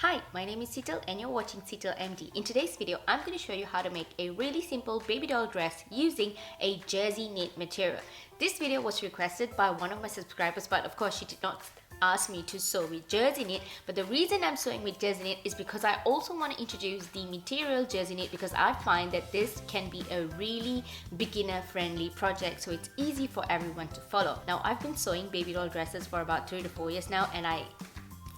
Hi, my name is Seetal and you're watching Seetal MD. In today's video, I'm going to show you how to make a really simple baby doll dress using a jersey knit material. This video was requested by one of my subscribers, but of course she did not ask me to sew with jersey knit. But the reason I'm sewing with jersey knit is because I also want to introduce the material jersey knit, because I find that this can be a really beginner friendly project, so it's easy for everyone to follow. Now, I've been sewing baby doll dresses for about 3 to 4 years now, and I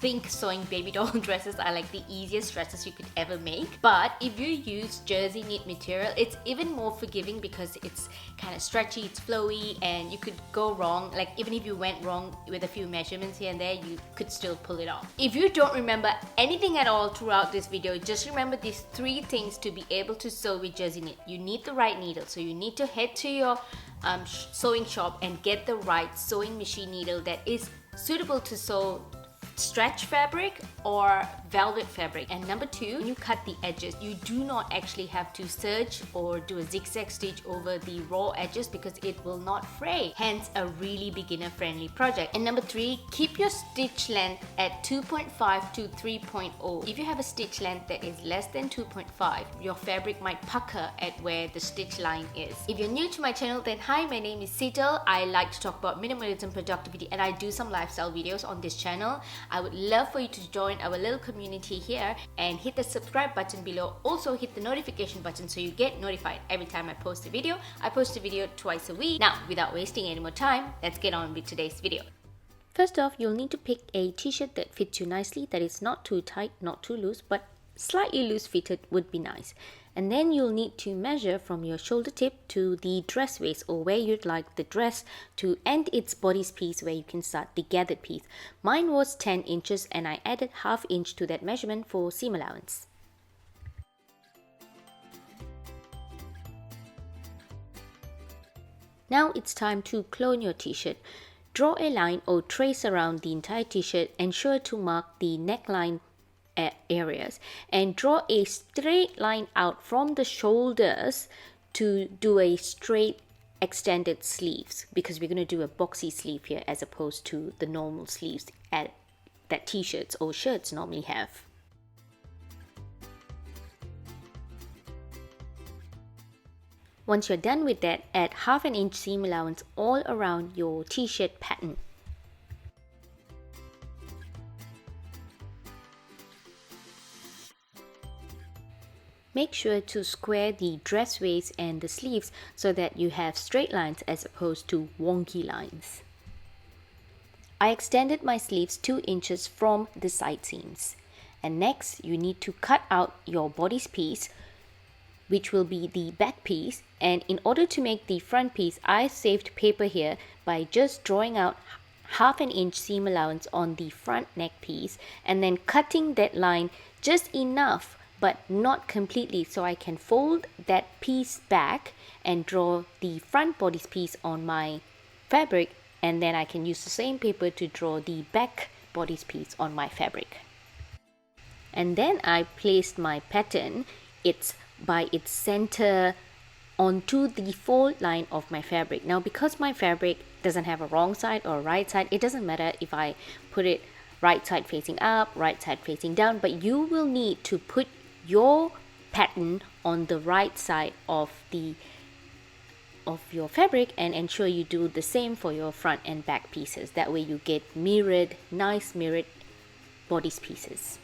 think sewing baby doll dresses are like the easiest dresses you could ever make. But if you use jersey knit material, it's even more forgiving because it's kind of stretchy, it's flowy, and you could go wrong. Like, even if you went wrong with a few measurements here and there, you could still pull it off. If you don't remember anything at all throughout this video, just remember these 3 things to be able to sew with jersey knit. You need the right needle, so you need to head to your sewing shop and get the right sewing machine needle that is suitable to sew stretch fabric or velvet fabric. And number 2, when you cut the edges, you do not actually have to serge or do a zigzag stitch over the raw edges because it will not fray, hence a really beginner friendly project. And number 3, keep your stitch length at 2.5 to 3.0. If you have a stitch length that is less than 2.5, your fabric might pucker at where the stitch line is. If you're new to my channel, then hi, my name is Seetal. I like to talk about minimalism, productivity, and I do some lifestyle videos on this channel. I would love for you to join our little community here and hit the subscribe button below. Also hit the notification button so you get notified every time I post a video. I post a video twice a week. Now, without wasting any more time, let's get on with today's video. First off, you'll need to pick a t-shirt that fits you nicely, that is not too tight, not too loose, but slightly loose fitted would be nice. And then you'll need to measure from your shoulder tip to the dress waist, or where you'd like the dress to end its bodice piece, where you can start the gathered piece. Mine was 10 inches and I added ½ inch to that measurement for seam allowance. Now it's time to clone your t-shirt. Draw a line or trace around the entire t-shirt, ensure to mark the neckline areas, and draw a straight line out from the shoulders to do a straight extended sleeves, because we're going to do a boxy sleeve here as opposed to the normal sleeves that t-shirts or shirts normally have. Once you're done with that, add ½ inch seam allowance all around your t-shirt pattern. Make sure to square the dress waist and the sleeves so that you have straight lines as opposed to wonky lines. I extended my sleeves 2 inches from the side seams. And next, you need to cut out your bodice piece, which will be the back piece. And in order to make the front piece, I saved paper here by just drawing out ½ inch seam allowance on the front neck piece and then cutting that line just enough, but not completely, so I can fold that piece back and draw the front bodice piece on my fabric, and then I can use the same paper to draw the back bodice piece on my fabric. And then I placed my pattern by its center onto the fold line of my fabric. Now, because my fabric doesn't have a wrong side or a right side, it doesn't matter if I put it right side facing up, right side facing down, but you will need to put your pattern on the right side of your fabric, and ensure you do the same for your front and back pieces. That way you get nice mirrored bodice pieces.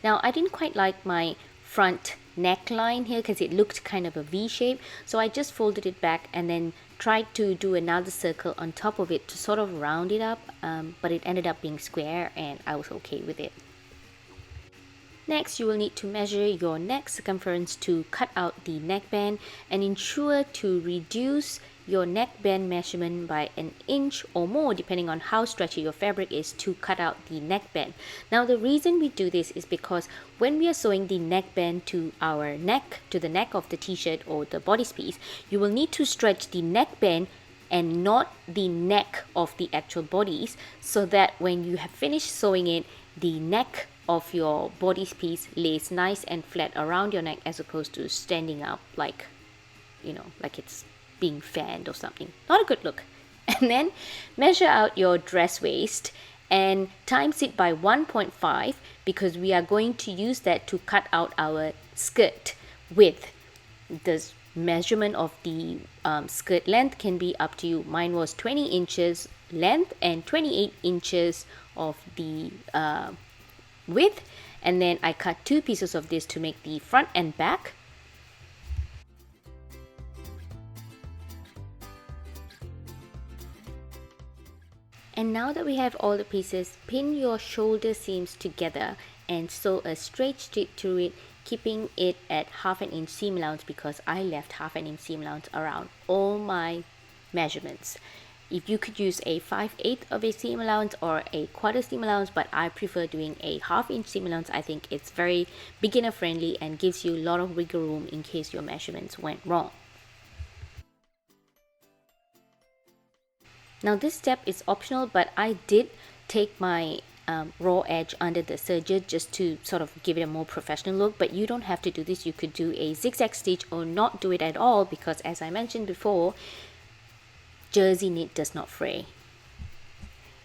Now, I didn't quite like my front neckline here because it looked kind of a V shape, so I just folded it back and then tried to do another circle on top of it to sort of round it up, but it ended up being square and I was okay with it. Next, you will need to measure your neck circumference to cut out the neckband, and ensure to reduce your neckband measurement by 1 inch or more, depending on how stretchy your fabric is, to cut out the neckband. Now, the reason we do this is because when we are sewing the neckband to the neck of the t-shirt or the bodice piece, you will need to stretch the neckband and not the neck of the actual bodice, so that when you have finished sewing it, the neck of your bodice piece lays nice and flat around your neck, as opposed to standing up like it's being fanned or something. Not a good look. And then measure out your dress waist and times it by 1.5 because we are going to use that to cut out our skirt width. The measurement of the skirt length can be up to you. Mine was 20 inches length and 28 inches of the width, and then I cut 2 pieces of this to make the front and back. And now that we have all the pieces, pin your shoulder seams together and sew a straight strip through it, keeping it at 1/2 inch seam allowance because I left 1/2 inch seam allowance around all my measurements. If you could use a 5/8 of a seam allowance or a 1/4 seam allowance, but I prefer doing a 1/2 inch seam allowance. I think it's very beginner friendly and gives you a lot of wiggle room in case your measurements went wrong. Now this step is optional, but I did take my raw edge under the serger just to sort of give it a more professional look, but you don't have to do this. You could do a zigzag stitch or not do it at all because, as I mentioned before, jersey knit does not fray.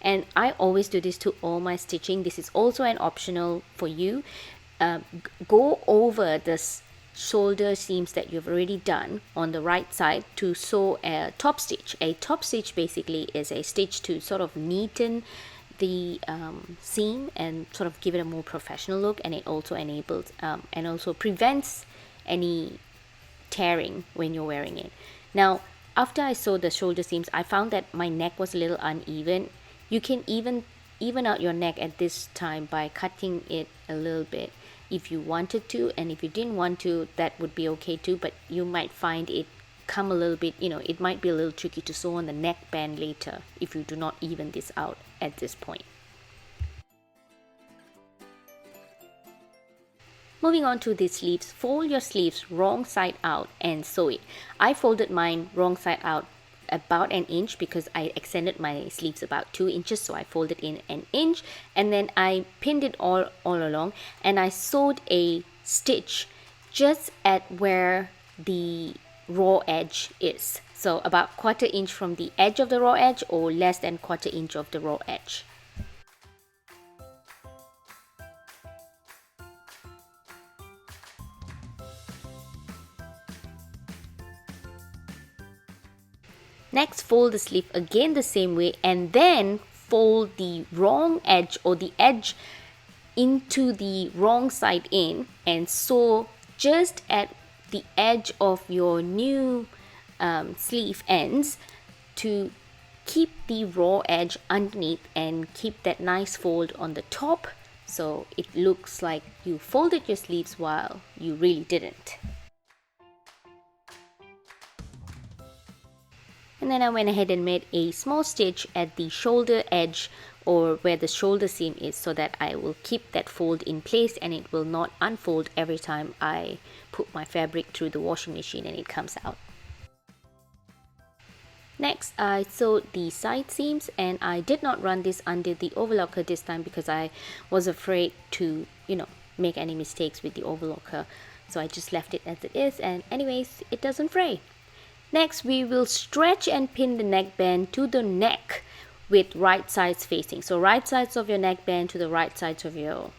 And I always do this to all my stitching. This is also an optional for you. Go over this shoulder seams that you've already done on the right side to sew a top stitch. A top stitch basically is a stitch to sort of neaten the seam and sort of give it a more professional look, and it also enables and also prevents any tearing when you're wearing it. Now after I sewed the shoulder seams, I found that my neck was a little uneven. You can even out your neck at this time by cutting it a little bit if you wanted to, and if you didn't want to, that would be okay too, but you might find it come a little bit, it might be a little tricky to sew on the neckband later if you do not even this out at this point. Moving on to the sleeves, fold your sleeves wrong side out and sew it. I folded mine wrong side out about 1 inch because I extended my sleeves about 2 inches, so I folded in 1 inch, and then I pinned it all along, and I sewed a stitch just at where the raw edge is, so about 1/4 inch from the edge of the raw edge or less than 1/4 inch of the raw edge. Next, fold the sleeve again the same way, and then fold the wrong edge or the edge into the wrong side in and sew just at the edge of your new sleeve ends to keep the raw edge underneath and keep that nice fold on the top, so it looks like you folded your sleeves while you really didn't. And then I went ahead and made a small stitch at the shoulder edge or where the shoulder seam is, so that I will keep that fold in place and it will not unfold every time I put my fabric through the washing machine and it comes out. Next, I sewed the side seams, and I did not run this under the overlocker this time because I was afraid to, make any mistakes with the overlocker. So I just left it as it is, and anyways, it doesn't fray. Next, we will stretch and pin the neckband to the neck with right sides facing. So right sides of your neckband to the right sides of your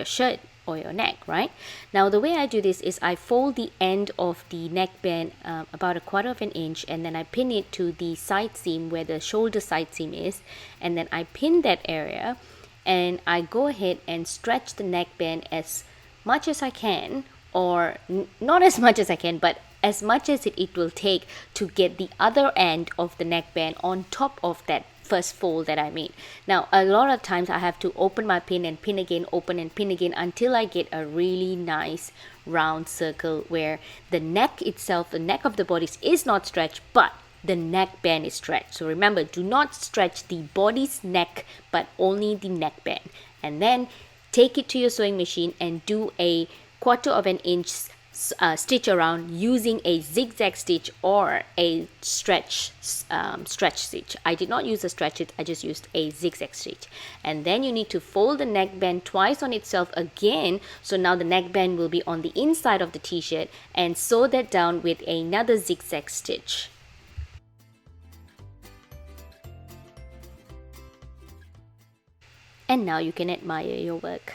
shirt or your neck, right? Now the way I do this is I fold the end of the neckband about 1/4 inch, and then I pin it to the side seam where the shoulder side seam is, and then I pin that area, and I go ahead and stretch the neckband as much as I can, or not as much as I can, but as much as it will take to get the other end of the neckband on top of that first fold that I made. Now a lot of times I have to open my pin and pin again, open and pin again, until I get a really nice round circle where the neck itself, the neck of the bodice is not stretched, but the neckband is stretched. So remember, do not stretch the body's neck, but only the neckband. And then take it to your sewing machine and do a 1/4 inch stitch around using a zigzag stitch or a stretch stitch. I did not use a stretch stitch, I just used a zigzag stitch. And then you need to fold the neckband twice on itself again, so now the neckband will be on the inside of the t-shirt, and sew that down with another zigzag stitch. And now you can admire your work.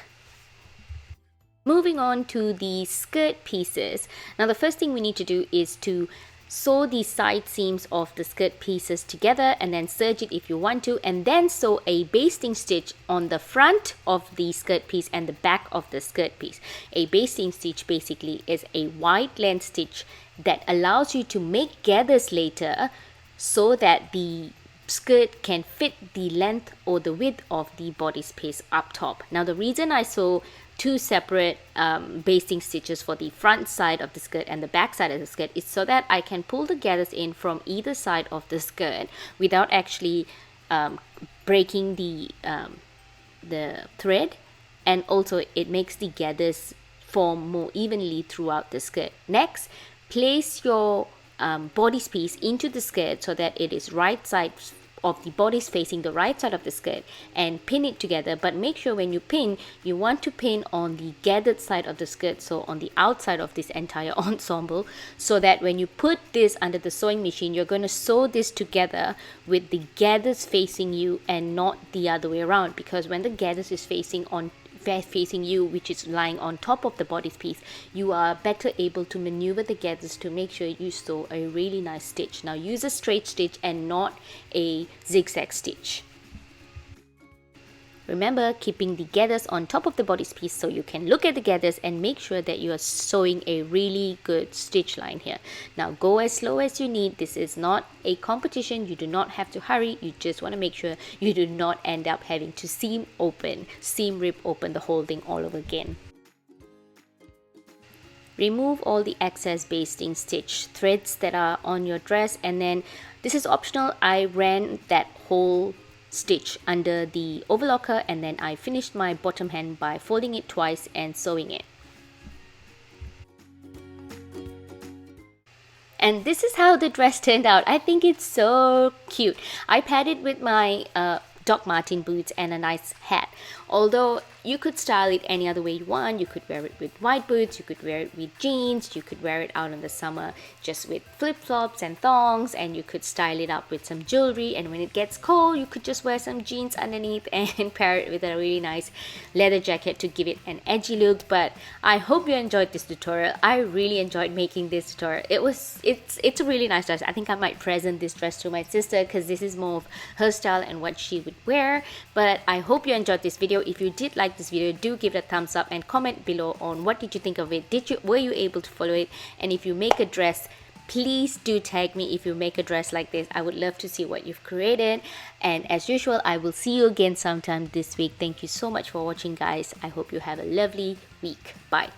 Moving on to the skirt pieces. Now the first thing we need to do is to sew the side seams of the skirt pieces together and then serge it if you want to, and then sew a basting stitch on the front of the skirt piece and the back of the skirt piece. A basting stitch basically is a wide length stitch that allows you to make gathers later so that the skirt can fit the length or the width of the body space up top. Now the reason I sew two separate basting stitches for the front side of the skirt and the back side of the skirt is so that I can pull the gathers in from either side of the skirt without actually breaking the thread, and also it makes the gathers form more evenly throughout the skirt. Next, place your bodice piece into the skirt so that it is right side of the bodice facing the right side of the skirt, and pin it together. But make sure when you pin, you want to pin on the gathered side of the skirt, so on the outside of this entire ensemble, so that when you put this under the sewing machine, you're going to sew this together with the gathers facing you and not the other way around, because when the gathers is facing you, which is lying on top of the bodice piece, you are better able to maneuver the gathers to make sure you sew a really nice stitch. Now use a straight stitch and not a zigzag stitch. Remember, keeping the gathers on top of the bodice piece so you can look at the gathers and make sure that you are sewing a really good stitch line here. Now go as slow as you need. This is not a competition. You do not have to hurry. You just want to make sure you do not end up having to seam rip open the whole thing all over again. Remove all the excess basting stitch threads that are on your dress, and then this is optional. I ran that whole stitch under the overlocker, and then I finished my bottom hem by folding it twice and sewing it. And this is how the dress turned out. I think it's so cute. I paired it with my Doc Marten boots and a nice hat. Although you could style it any other way you want. You could wear it with white boots, you could wear it with jeans, you could wear it out in the summer just with flip-flops and thongs, and you could style it up with some jewelry, and when it gets cold you could just wear some jeans underneath and pair it with a really nice leather jacket to give it an edgy look. But I hope you enjoyed this tutorial. I really enjoyed making this tutorial. It's a really nice dress. I think I might present this dress to my sister because this is more of her style and what she would wear. But I hope you enjoyed this video. If you did like this video, do give it a thumbs up and comment below on what did you think of it. Were you able to follow it? And if you make a dress, please do tag me if you make a dress like this. I would love to see what you've created. And as usual, I will see you again sometime this week. Thank you so much for watching, guys. I hope you have a lovely week. Bye.